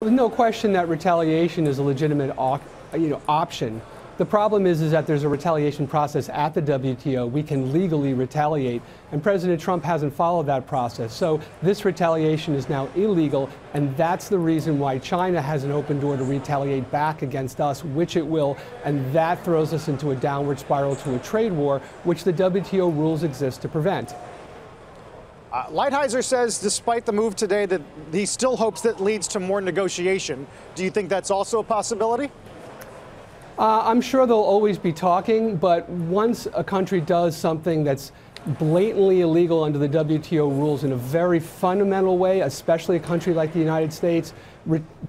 There's no question that retaliation is a legitimate option. The problem is that there's a retaliation process at the WTO. We can legally retaliate, and President Trump hasn't followed that process. So this retaliation is now illegal, and that's the reason why China has an open door to retaliate back against us, which it will, and that throws us into a downward spiral to a trade war, which the WTO rules exist to prevent. Lighthizer says, despite the move today, that he still hopes that leads to more negotiation. Do you think that's also a possibility? I'm sure they'll always be talking, but once a country does something that's blatantly illegal under the WTO rules in a very fundamental way, especially a country like the United States,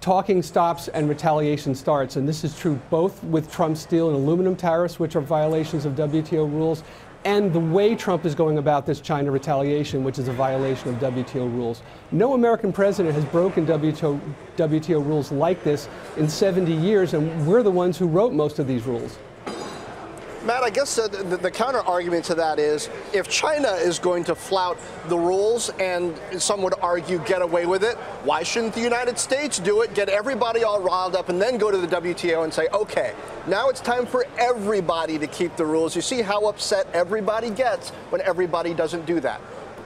talking stops and retaliation starts. And this is true both with Trump's steel and aluminum tariffs, which are violations of WTO rules, and the way Trump is going about this China retaliation, which is a violation of WTO rules. No American president has broken WTO rules like this in 70 years, and we're the ones who wrote most of these rules. Matt, I guess the counter argument to that is if China is going to flout the rules and some would argue get away with it, why shouldn't the United States do it, get everybody all riled up, and then go to the WTO and say, okay, now it's time for everybody to keep the rules. You see how upset everybody gets when everybody doesn't do that.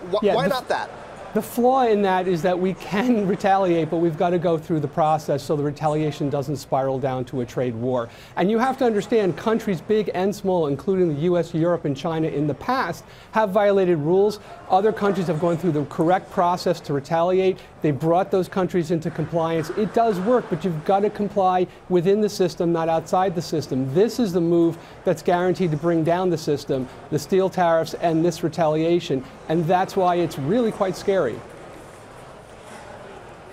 Why not that? The flaw in that is that we can retaliate, but we've got to go through the process so the retaliation doesn't spiral down to a trade war. And you have to understand, countries big and small, including the US, Europe, and China in the past, have violated rules. Other countries have gone through the correct process to retaliate. They brought those countries into compliance. It does work, but you've got to comply within the system, not outside the system. This is the move that's guaranteed to bring down the system, the steel tariffs and this retaliation. And that's why it's really quite scary.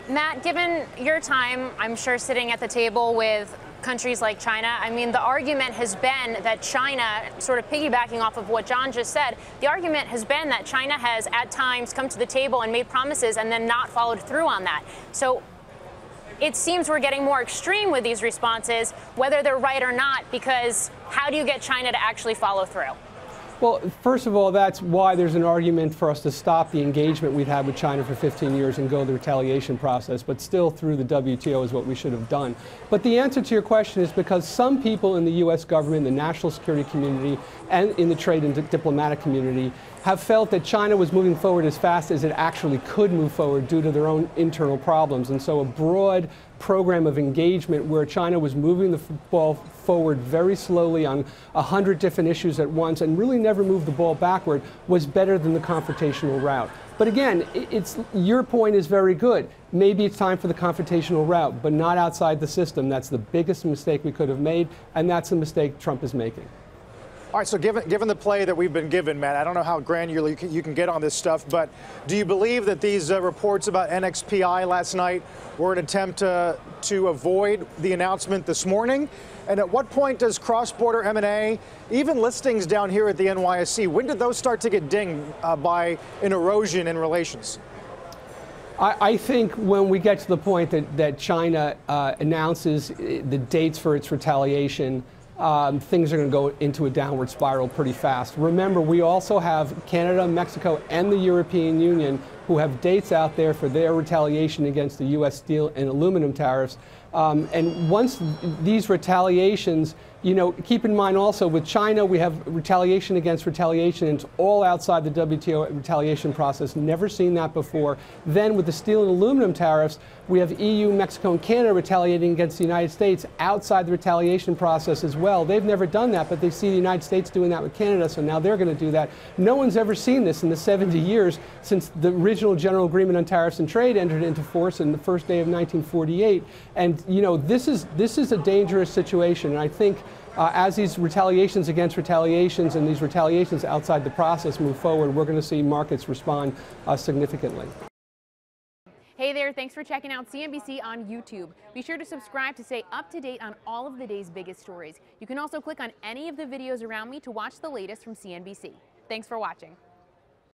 Matt, given your time, I'm sure sitting at the table with countries like China, I mean, the argument has been that China, sort of piggybacking off of what John just said, the argument has been that China has at times come to the table and made promises and then not followed through on that. So it seems we're getting more extreme with these responses, whether they're right or not, because how do you get China to actually follow through? Well, first of all, that's why there's an argument for us to stop the engagement we've had with China for 15 years and go the retaliation process, but still through the WTO is what we should have done. But the answer to your question is because some people in the U.S. government, the national security community, and in the trade and diplomatic community have felt that China was moving forward as fast as it actually could move forward due to their own internal problems. And so a broad program of engagement where China was moving the ball forward very slowly on 100 different issues at once and really never moved the ball backward was better than the confrontational route. But again, your point is very good. Maybe it's time for the confrontational route, but not outside the system. That's the biggest mistake we could have made, and that's the mistake Trump is making. All right, so given the play that we've been given, Matt, I don't know how granular you can get on this stuff, but do you believe that these reports about NXPI last night were an attempt to avoid the announcement this morning? And at what point does cross-border M&A, even listings down here at the NYSE, when did those start to get dinged by an erosion in relations? I think when we get to the point that China announces the dates for its retaliation, things are going to go into a downward spiral pretty fast. Remember, we also have Canada, Mexico, and the European Union who have dates out there for their retaliation against the U.S. steel and aluminum tariffs. And once these retaliations, keep in mind also with China, we have retaliation against retaliation. It's all outside the WTO retaliation process. Never seen that before. Then with the steel and aluminum tariffs, we have EU, Mexico, and Canada retaliating against the United States outside the retaliation process as well. They've never done that, but they see the United States doing that with Canada, so now they're going to do that. No one's ever seen this in the 70 years since the original General Agreement on Tariffs and Trade entered into force in the first day of 1948. And this is a dangerous situation, and I think as these retaliations against retaliations and these retaliations outside the process move forward, we're going to see markets respond significantly. Hey there, thanks for checking out CNBC on YouTube. Be sure to subscribe to stay up to date on all of the day's biggest stories. You can also click on any of the videos around me to watch the latest from CNBC. Thanks for watching.